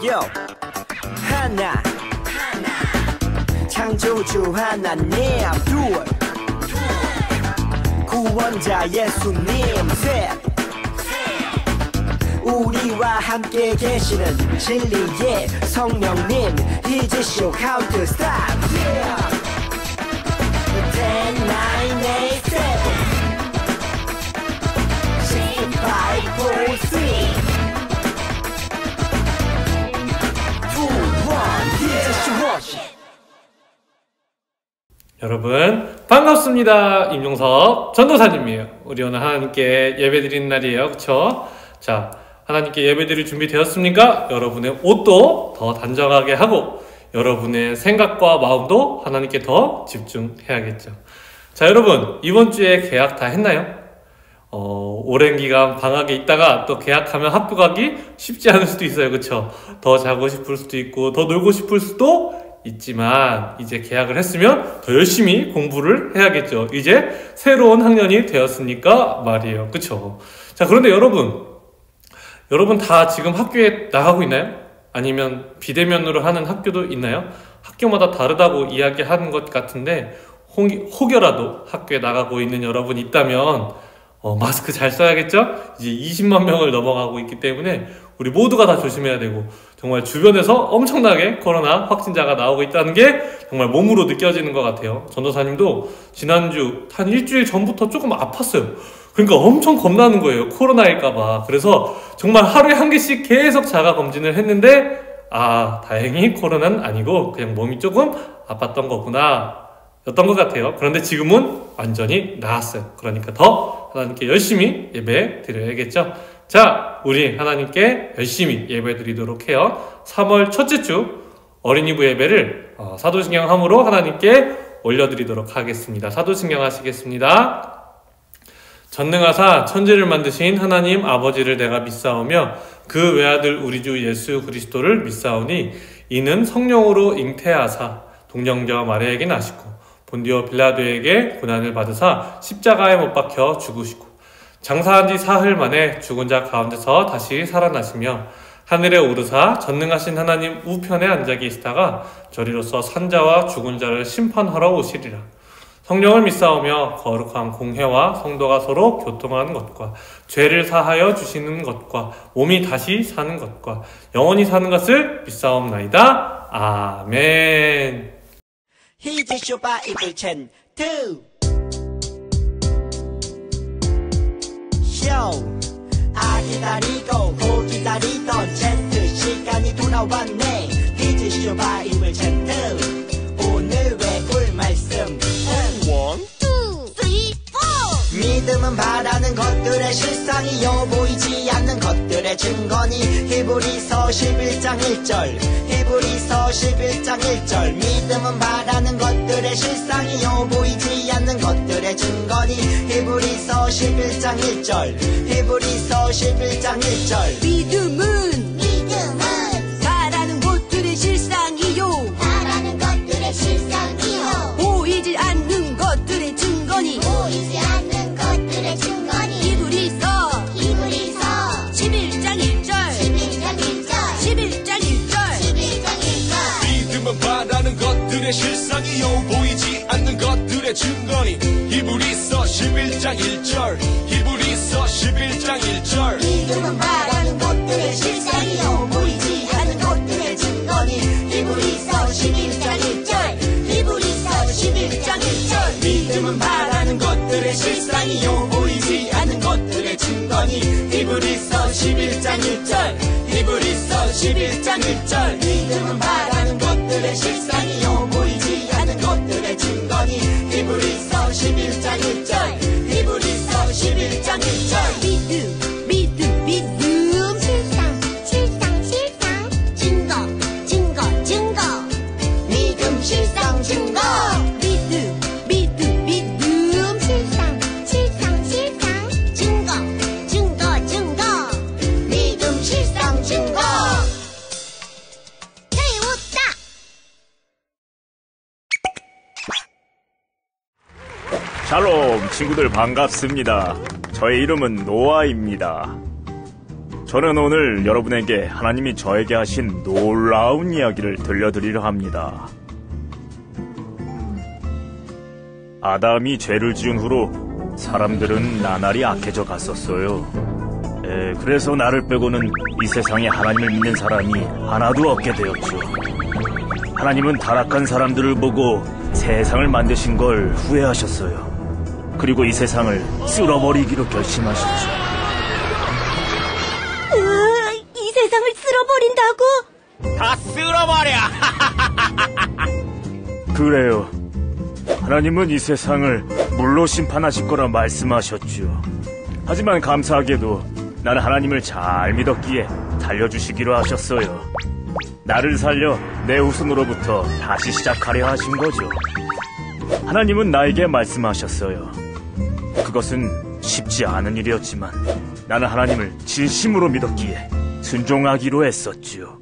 요 하나 창조주 하나님 둘 구원자 예수님 셋 우리와 함께 계시는 진리의 성령님 이제 쇼 카운트 스탑 10, 9, 8, 7 5, 4, 3 2, 1 여러분 반갑습니다. 임종석 전도사님이에요. 우리 오늘 하나님께 예배드리는 날이에요. 그쵸? 자, 하나님께 예배드릴 준비 되었습니까? 여러분의 옷도 더 단정하게 하고 여러분의 생각과 마음도 하나님께 더 집중해야겠죠. 자, 여러분 이번 주에 계약 다 했나요? 오랜 기간 방학에 있다가 또 계약하면 학교 가기 쉽지 않을 수도 있어요. 그쵸? 더 자고 싶을 수도 있고 더 놀고 싶을 수도 있지만 이제 계약을 했으면 더 열심히 공부를 해야겠죠. 이제 새로운 학년이 되었으니까 말이에요. 그쵸? 자, 그런데 여러분 다 지금 학교에 나가고 있나요? 아니면 비대면으로 하는 학교도 있나요? 학교마다 다르다고 이야기하는 것 같은데 혹여라도 학교에 나가고 있는 여러분이 있다면 마스크 잘 써야겠죠? 이제 20만 명을 넘어가고 있기 때문에 우리 모두가 다 조심해야 되고 정말 주변에서 엄청나게 코로나 확진자가 나오고 있다는 게 정말 몸으로 느껴지는 것 같아요. 전도사님도 지난주 한 일주일 전부터 조금 아팠어요. 그러니까 엄청 겁나는 거예요. 코로나일까봐. 그래서 정말 하루에 한 개씩 계속 자가 검진을 했는데 다행히 코로나는 아니고 그냥 몸이 조금 아팠던 거구나 였던 것 같아요. 그런데 지금은 완전히 나았어요. 그러니까 더 하나님께 열심히 예배 드려야겠죠. 자, 우리 하나님께 열심히 예배 드리도록 해요. 3월 첫째 주 어린이부 예배를 사도신경함으로 하나님께 올려드리도록 하겠습니다. 사도신경 하시겠습니다. 전능하사 천지를 만드신 하나님 아버지를 내가 믿사오며 그 외아들 우리 주 예수 그리스도를 믿사오니 이는 성령으로 잉태하사 동정녀 마리아에게 나시고 본디오 빌라도에게 고난을 받으사 십자가에 못 박혀 죽으시고 장사한 지 사흘 만에 죽은 자 가운데서 다시 살아나시며 하늘에 오르사 전능하신 하나님 우편에 앉아 계시다가 저리로서 산자와 죽은 자를 심판하러 오시리라. 성령을 믿사오며 거룩한 공회와 성도가 서로 교통하는 것과 죄를 사하여 주시는 것과 몸이 다시 사는 것과 영원히 사는 것을 믿사옵나이다. 아멘. 히지 쇼바 이블 첸 투 쇼 기다리고 고 기다리던 젠트 시간이 돌아왔네. 히지 쇼바 이블 첸 투 오늘의 꿀말씀 One, two, three, four. 믿음은 바라는 것들의 실상이요 보이지 않는 것들의 증거니. 히브리서 11장 1절 히브리서 11장 1절 믿음은 바라는 것들의 실상이요 보이지 않는 것들의 증거니. 히브리서 11장 1절 히브리서 11장 1절 믿음은 바라는 것들의 실상이요 바라는 것들의 실상이요 보이지 않는 것들의 증거니. 보이지 않는 것들의 증거니. 히브리서 11장 1절 11장 1절 믿음은 바라는 것들의 실상이요 보이지 않는 것들의 증거니. 히브리서 11장 1절 히브리서 11장 1절 믿음은 바라는 것들의 실상이요 보이지 않는 것들의 증거니. 히브리서 11장 1절 히브리서 11장 1절 믿음은 바라는 것들의 실상이요 보이지 않는 것들의 증거니. 히브리서 11장 1절 히브리서 11장 1절 믿음은 바라는 것들의 실상이요 보이지 않는 것들의 증거니. 히브리서 11장 1절 히브리서 11장 1절 믿음 실상 증거 믿음 실상 증거 믿음 실상 증거 믿음 실상 증거. 배웠다. 샬롬 친구들 반갑습니다. 저의 이름은 노아입니다. 저는 오늘 여러분에게 하나님이 저에게 하신 놀라운 이야기를 들려드리려 합니다. 아담이 죄를 지은 후로 사람들은 나날이 악해져 갔었어요. 그래서 나를 빼고는 이 세상에 하나님을 믿는 사람이 하나도 없게 되었죠. 하나님은 타락한 사람들을 보고 세상을 만드신 걸 후회하셨어요. 그리고 이 세상을 쓸어버리기로 결심하셨죠. 이 세상을 쓸어버린다고? 다 쓸어버려. 그래요. 하나님은 이 세상을 물로 심판하실 거라 말씀하셨죠. 하지만 감사하게도 나는 하나님을 잘 믿었기에 살려주시기로 하셨어요. 나를 살려 내 후손으로부터 다시 시작하려 하신 거죠. 하나님은 나에게 말씀하셨어요. 그것은 쉽지 않은 일이었지만 나는 하나님을 진심으로 믿었기에 순종하기로 했었지요.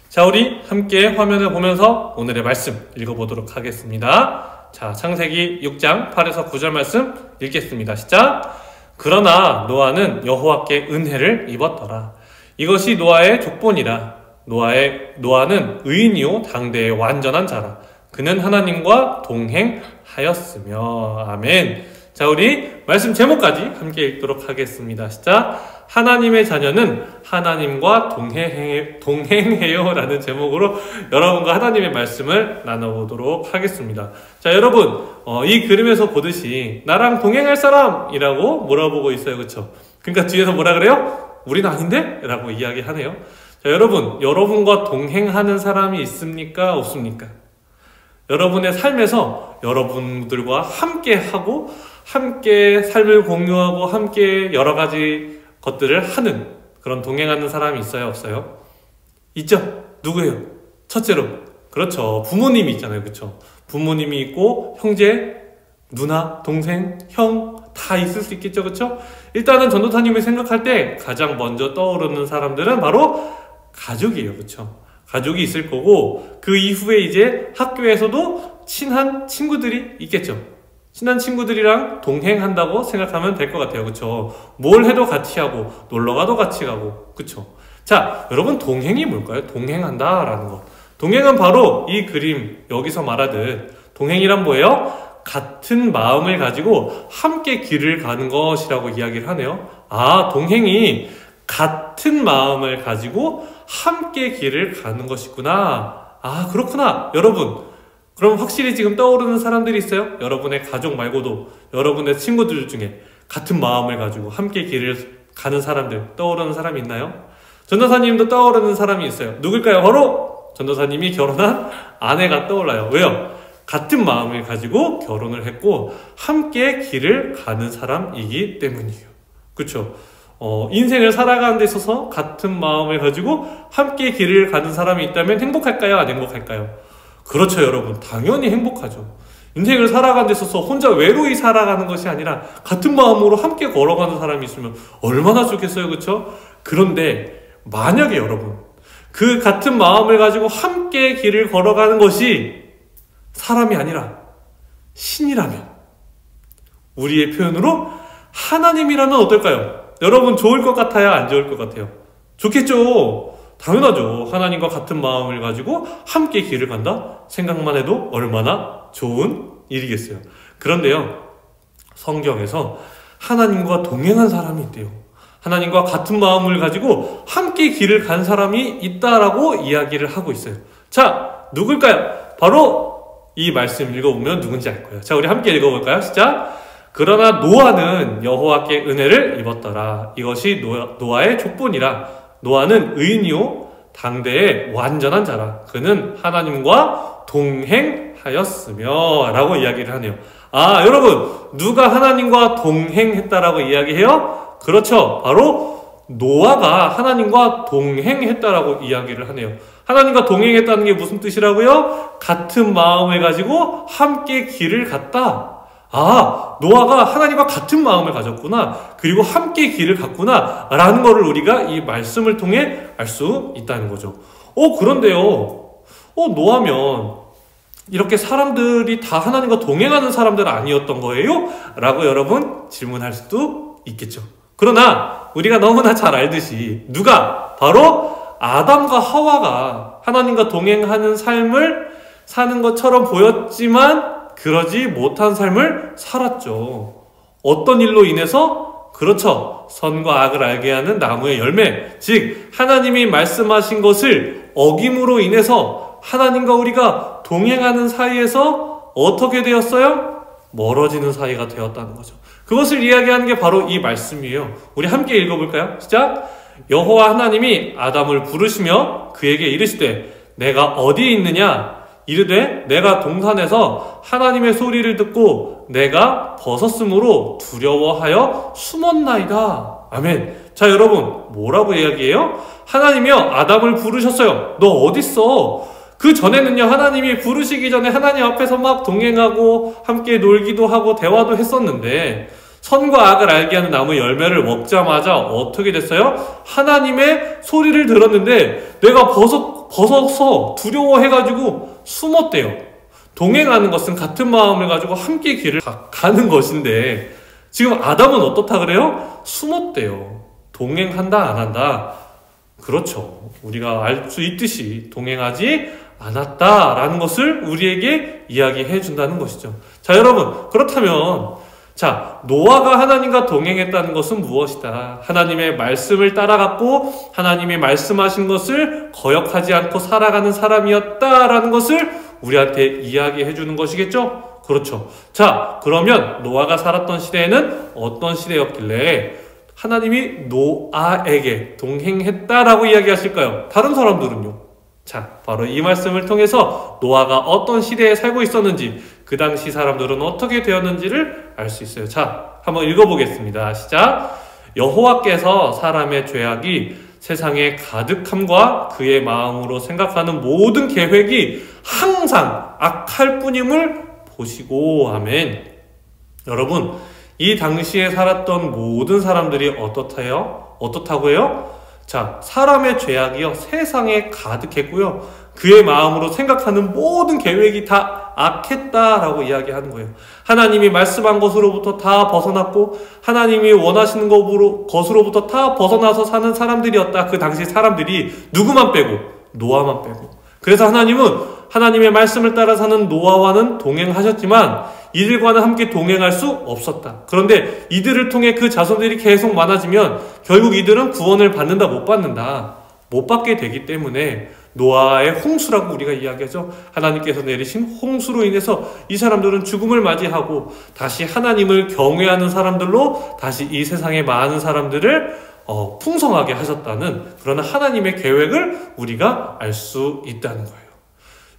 자, 우리 함께 화면을 보면서 오늘의 말씀 읽어보도록 하겠습니다. 자, 창세기 6장 8에서 9절 말씀 읽겠습니다. 시작! 그러나 노아는 여호와께 은혜를 입었더라. 이것이 노아의 족본이라. 노아는 의인이요 당대의 완전한 자라. 그는 하나님과 동행하였으며. 아멘. 자, 우리 말씀 제목까지 함께 읽도록 하겠습니다. 시작! 하나님의 자녀는 하나님과 동행해요 라는 제목으로 여러분과 하나님의 말씀을 나눠보도록 하겠습니다. 자, 여러분, 이 그림에서 보듯이 나랑 동행할 사람이라고 물어보고 있어요. 그쵸? 그러니까 뒤에서 뭐라 그래요? 우리는 아닌데? 라고 이야기하네요. 자, 여러분과 동행하는 사람이 있습니까? 없습니까? 여러분의 삶에서 여러분들과 함께 하고 함께 삶을 공유하고 함께 여러 가지 것들을 하는 그런 동행하는 사람이 있어요? 없어요? 있죠? 누구예요? 첫째로, 그렇죠, 부모님이 있잖아요. 그렇죠? 부모님이 있고 형제, 누나, 동생, 형 다 있을 수 있겠죠. 그렇죠? 일단은 전도사님이 생각할 때 가장 먼저 떠오르는 사람들은 바로 가족이에요. 그렇죠? 가족이 있을 거고, 그 이후에 이제 학교에서도 친한 친구들이 있겠죠. 친한 친구들이랑 동행한다고 생각하면 될 것 같아요. 그쵸? 뭘 해도 같이 하고 놀러가도 같이 가고. 그쵸? 자, 여러분, 동행이 뭘까요? 동행한다라는 것. 동행은 바로 이 그림 여기서 말하듯 동행이란 뭐예요? 같은 마음을 가지고 함께 길을 가는 것이라고 이야기를 하네요. 아, 동행이 같은 마음을 가지고 함께 길을 가는 것이구나. 아, 그렇구나. 여러분, 그럼 확실히 지금 떠오르는 사람들이 있어요? 여러분의 가족 말고도 여러분의 친구들 중에 같은 마음을 가지고 함께 길을 가는 사람들, 떠오르는 사람이 있나요? 전도사님도 떠오르는 사람이 있어요. 누굴까요? 바로 전도사님이 결혼한 아내가 떠올라요. 왜요? 같은 마음을 가지고 결혼을 했고 함께 길을 가는 사람이기 때문이에요. 그렇죠? 인생을 살아가는 데 있어서 같은 마음을 가지고 함께 길을 가는 사람이 있다면 행복할까요? 안 행복할까요? 그렇죠, 여러분. 당연히 행복하죠. 인생을 살아가는 데 있어서 혼자 외로이 살아가는 것이 아니라 같은 마음으로 함께 걸어가는 사람이 있으면 얼마나 좋겠어요. 그렇죠? 그런데 만약에 여러분, 그 같은 마음을 가지고 함께 길을 걸어가는 것이 사람이 아니라 신이라면, 우리의 표현으로 하나님이라면 어떨까요? 여러분, 좋을 것 같아요? 안 좋을 것 같아요? 좋겠죠? 당연하죠. 하나님과 같은 마음을 가지고 함께 길을 간다? 생각만 해도 얼마나 좋은 일이겠어요. 그런데요, 성경에서 하나님과 동행한 사람이 있대요. 하나님과 같은 마음을 가지고 함께 길을 간 사람이 있다라고 이야기를 하고 있어요. 자, 누굴까요? 바로 이 말씀 읽어보면 누군지 알 거예요. 자, 우리 함께 읽어볼까요? 시작! 그러나 노아는 여호와께 은혜를 입었더라. 이것이 노아의 족본이라. 노아는 의인이요 당대의 완전한 자라. 그는 하나님과 동행하였으며 라고 이야기를 하네요. 아, 여러분, 누가 하나님과 동행했다라고 이야기해요? 그렇죠. 바로 노아가 하나님과 동행했다라고 이야기를 하네요. 하나님과 동행했다는 게 무슨 뜻이라고요? 같은 마음을 가지고 함께 길을 갔다. 아, 노아가 하나님과 같은 마음을 가졌구나. 그리고 함께 길을 갔구나. 라는 거를 우리가 이 말씀을 통해 알 수 있다는 거죠. 그런데요. 노아면 이렇게 사람들이 다 하나님과 동행하는 사람들 아니었던 거예요? 라고 여러분 질문할 수도 있겠죠. 그러나 우리가 너무나 잘 알듯이 누가? 바로 아담과 하와가 하나님과 동행하는 삶을 사는 것처럼 보였지만 그러지 못한 삶을 살았죠. 어떤 일로 인해서? 그렇죠. 선과 악을 알게 하는 나무의 열매, 즉 하나님이 말씀하신 것을 어김으로 인해서 하나님과 우리가 동행하는 사이에서 어떻게 되었어요? 멀어지는 사이가 되었다는 거죠. 그것을 이야기하는 게 바로 이 말씀이에요. 우리 함께 읽어볼까요? 시작! 여호와 하나님이 아담을 부르시며 그에게 이르시되 내가 어디에 있느냐? 이르되 내가 동산에서 하나님의 소리를 듣고 내가 벗었으므로 두려워하여 숨었나이다. 아멘. 자, 여러분 뭐라고 이야기해요? 하나님이요 아담을 부르셨어요. 너 어딨어? 그 전에는요 하나님이 부르시기 전에 하나님 앞에서 막 동행하고 함께 놀기도 하고 대화도 했었는데 선과 악을 알게 하는 나무 열매를 먹자마자 어떻게 됐어요? 하나님의 소리를 들었는데 내가 벗어서 두려워해가지고 숨었대요. 동행하는 것은 같은 마음을 가지고 함께 길을 가는 것인데 지금 아담은 어떻다 그래요? 숨었대요. 동행한다 안 한다? 그렇죠. 우리가 알 수 있듯이 동행하지 않았다라는 것을 우리에게 이야기해 준다는 것이죠. 자, 여러분 그렇다면 자, 노아가 하나님과 동행했다는 것은 무엇이다? 하나님의 말씀을 따라갔고 하나님이 말씀하신 것을 거역하지 않고 살아가는 사람이었다라는 것을 우리한테 이야기해 주는 것이겠죠? 그렇죠. 자, 그러면 노아가 살았던 시대에는 어떤 시대였길래 하나님이 노아에게 동행했다라고 이야기하실까요? 다른 사람들은요? 자, 바로 이 말씀을 통해서 노아가 어떤 시대에 살고 있었는지 그 당시 사람들은 어떻게 되었는지를 알 수 있어요. 자, 한번 읽어보겠습니다. 시작! 여호와께서 사람의 죄악이 세상에 가득함과 그의 마음으로 생각하는 모든 계획이 항상 악할 뿐임을 보시고. 아멘. 여러분, 이 당시에 살았던 모든 사람들이 어떻다고 해요? 자, 사람의 죄악이요 세상에 가득했고요 그의 마음으로 생각하는 모든 계획이 다 악했다라고 이야기하는 거예요. 하나님이 말씀한 것으로부터 다 벗어났고 하나님이 원하시는 것으로부터 다 벗어나서 사는 사람들이었다. 그 당시 사람들이 누구만 빼고? 노아만 빼고. 그래서 하나님은 하나님의 말씀을 따라 사는 노아와는 동행하셨지만 이들과는 함께 동행할 수 없었다. 그런데 이들을 통해 그 자손들이 계속 많아지면 결국 이들은 구원을 받는다 못 받는다? 못 받게 되기 때문에 노아의 홍수라고 우리가 이야기하죠. 하나님께서 내리신 홍수로 인해서 이 사람들은 죽음을 맞이하고 다시 하나님을 경외하는 사람들로 다시 이 세상의 많은 사람들을 풍성하게 하셨다는 그런 하나님의 계획을 우리가 알 수 있다는 거예요.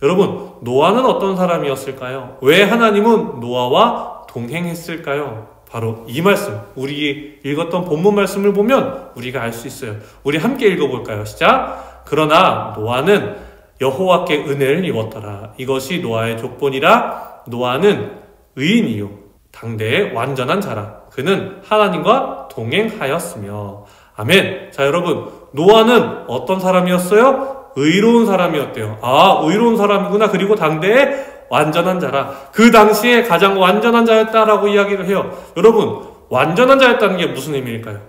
여러분, 노아는 어떤 사람이었을까요? 왜 하나님은 노아와 동행했을까요? 바로 이 말씀, 우리 읽었던 본문 말씀을 보면 우리가 알 수 있어요. 우리 함께 읽어볼까요? 시작! 그러나 노아는 여호와께 은혜를 입었더라. 이것이 노아의 족본이라. 노아는 의인이요 당대의 완전한 자라. 그는 하나님과 동행하였으며. 아멘. 자, 여러분, 노아는 어떤 사람이었어요? 의로운 사람이었대요. 아, 의로운 사람이구나. 그리고 당대의 완전한 자라. 그 당시에 가장 완전한 자였다라고 이야기를 해요. 여러분, 완전한 자였다는 게 무슨 의미일까요?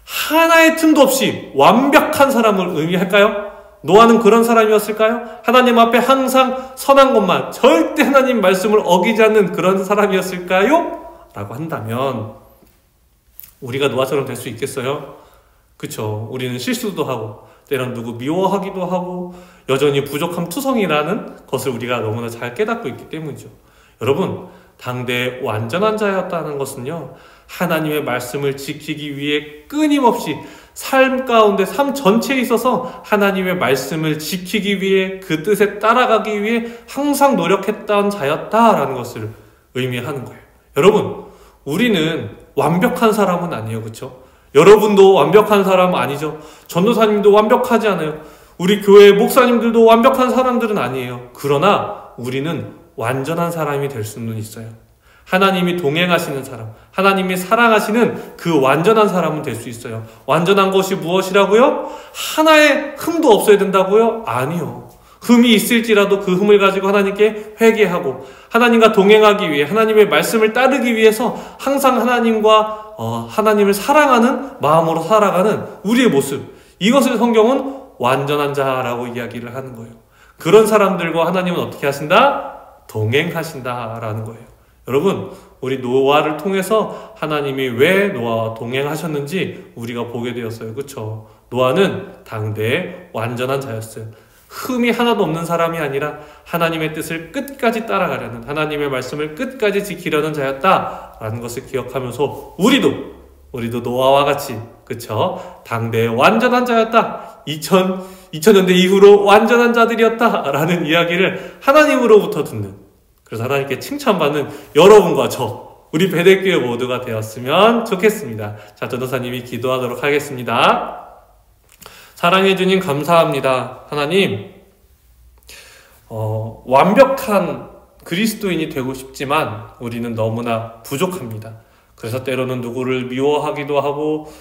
하나의 틈도 없이 완벽한 사람을 의미할까요? 노아는 그런 사람이었을까요? 하나님 앞에 항상 선한 것만, 절대 하나님 말씀을 어기지 않는 그런 사람이었을까요? 라고 한다면 우리가 노아처럼 될 수 있겠어요? 그쵸? 우리는 실수도 하고 때론 누구 미워하기도 하고 여전히 부족함 투성이라는 것을 우리가 너무나 잘 깨닫고 있기 때문이죠. 여러분, 당대의 완전한 자였다는 것은요, 하나님의 말씀을 지키기 위해 끊임없이 삶 가운데 삶 전체에 있어서 하나님의 말씀을 지키기 위해 그 뜻에 따라가기 위해 항상 노력했던 자였다라는 것을 의미하는 거예요. 여러분, 우리는 완벽한 사람은 아니에요. 그렇죠? 여러분도 완벽한 사람 아니죠. 전도사님도 완벽하지 않아요. 우리 교회 목사님들도 완벽한 사람들은 아니에요. 그러나 우리는 완전한 사람이 될 수는 있어요. 하나님이 동행하시는 사람, 하나님이 사랑하시는 그 완전한 사람은 될 수 있어요. 완전한 것이 무엇이라고요? 하나의 흠도 없어야 된다고요? 아니요. 흠이 있을지라도 그 흠을 가지고 하나님께 회개하고 하나님과 동행하기 위해 하나님의 말씀을 따르기 위해서 항상 하나님과 하나님을 사랑하는 마음으로 살아가는 우리의 모습, 이것을 성경은 완전한 자라고 이야기를 하는 거예요. 그런 사람들과 하나님은 어떻게 하신다? 동행하신다라는 거예요. 여러분, 우리 노아를 통해서 하나님이 왜 노아와 동행하셨는지 우리가 보게 되었어요. 그렇죠? 노아는 당대의 완전한 자였어요. 흠이 하나도 없는 사람이 아니라 하나님의 뜻을 끝까지 따라가려는, 하나님의 말씀을 끝까지 지키려는 자였다라는 것을 기억하면서 우리도 노아와 같이, 그쵸? 당대의 완전한 자였다. 2000년대 이후로 완전한 자들이었다라는 이야기를 하나님으로부터 듣는, 그래서 하나님께 칭찬받는 여러분과 우리 베델교회 모두가 되었으면 좋겠습니다. 자, 전도사님이 기도하도록 하겠습니다. 사랑해 주님 감사합니다. 하나님, 완벽한 그리스도인이 되고 싶지만 우리는 너무나 부족합니다. 그래서 때로는 누구를 미워하기도 하고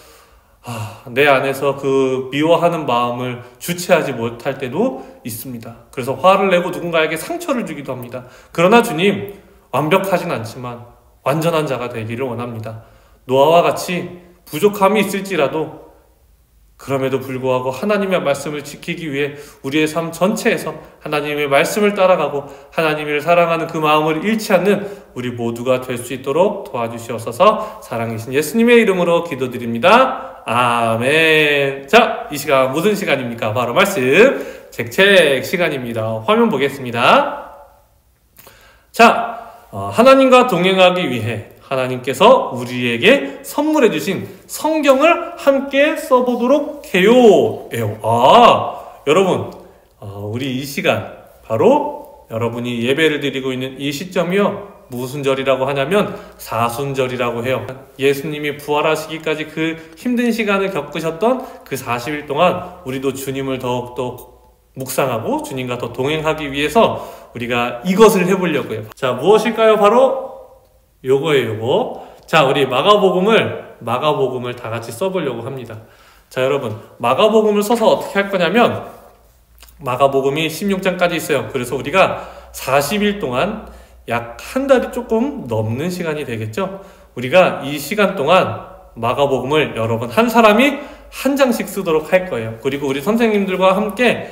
내 안에서 그 미워하는 마음을 주체하지 못할 때도 있습니다. 그래서 화를 내고 누군가에게 상처를 주기도 합니다. 그러나 주님, 완벽하진 않지만 완전한 자가 되기를 원합니다. 노아와 같이 부족함이 있을지라도 그럼에도 불구하고 하나님의 말씀을 지키기 위해 우리의 삶 전체에서 하나님의 말씀을 따라가고 하나님을 사랑하는 그 마음을 잃지 않는 우리 모두가 될 수 있도록 도와주시옵소서. 사랑이신 예수님의 이름으로 기도드립니다. 아멘. 자, 이 시간 무슨 시간입니까? 바로 말씀 책책 시간입니다. 화면 보겠습니다. 자, 하나님과 동행하기 위해 하나님께서 우리에게 선물해 주신 성경을 함께 써보도록 해요. 여러분, 우리 이 시간, 바로 여러분이 예배를 드리고 있는 이 시점이요, 무슨 절이라고 하냐면 사순절이라고 해요. 예수님이 부활하시기까지 그 힘든 시간을 겪으셨던 그 40일 동안 우리도 주님을 더욱더 묵상하고 주님과 더 동행하기 위해서 우리가 이것을 해보려고요. 자, 무엇일까요? 바로 요거예요. 자, 우리 마가복음을 다 같이 써보려고 합니다. 자, 여러분, 마가복음을 써서 어떻게 할 거냐면 마가복음이 16장까지 있어요. 그래서 우리가 40일 동안 약 한 달이 조금 넘는 시간이 되겠죠. 우리가 이 시간 동안 마가복음을 여러분 한 사람이 한 장씩 쓰도록 할 거예요. 그리고 우리 선생님들과 함께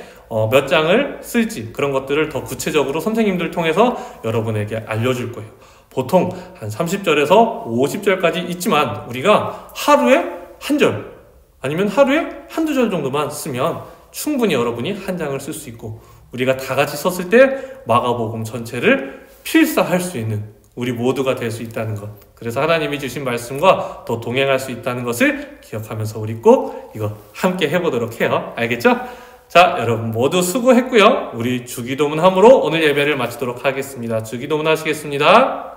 몇 장을 쓸지 그런 것들을 더 구체적으로 선생님들 통해서 여러분에게 알려줄 거예요. 보통 한 30절에서 50절까지 있지만 우리가 하루에 한 절 아니면 하루에 한두 절 정도만 쓰면 충분히 여러분이 한 장을 쓸 수 있고 우리가 다 같이 썼을 때 마가복음 전체를 필사할 수 있는 우리 모두가 될 수 있다는 것, 그래서 하나님이 주신 말씀과 더 동행할 수 있다는 것을 기억하면서 우리 꼭 이거 함께 해보도록 해요. 알겠죠? 자, 여러분 모두 수고했고요. 우리 주기도문 함으로 오늘 예배를 마치도록 하겠습니다. 주기도문 하시겠습니다.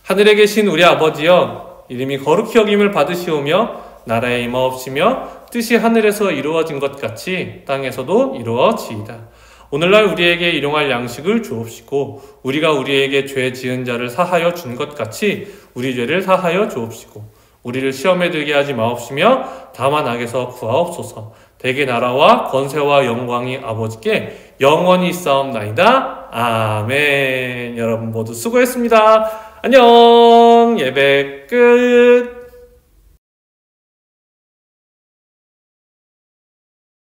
하늘에 계신 우리 아버지여, 이름이 거룩히 여김을 받으시오며 나라에 임하옵시며 뜻이 하늘에서 이루어진 것 같이 땅에서도 이루어지이다. 오늘날 우리에게 일용할 양식을 주옵시고 우리가 우리에게 죄 지은 자를 사하여 준 것 같이 우리 죄를 사하여 주옵시고 우리를 시험에 들게 하지 마옵시며 다만 악에서 구하옵소서. 대개 나라와 권세와 영광이 아버지께 영원히 있사옵나이다. 아멘. 여러분 모두 수고했습니다. 안녕. 예배 끝.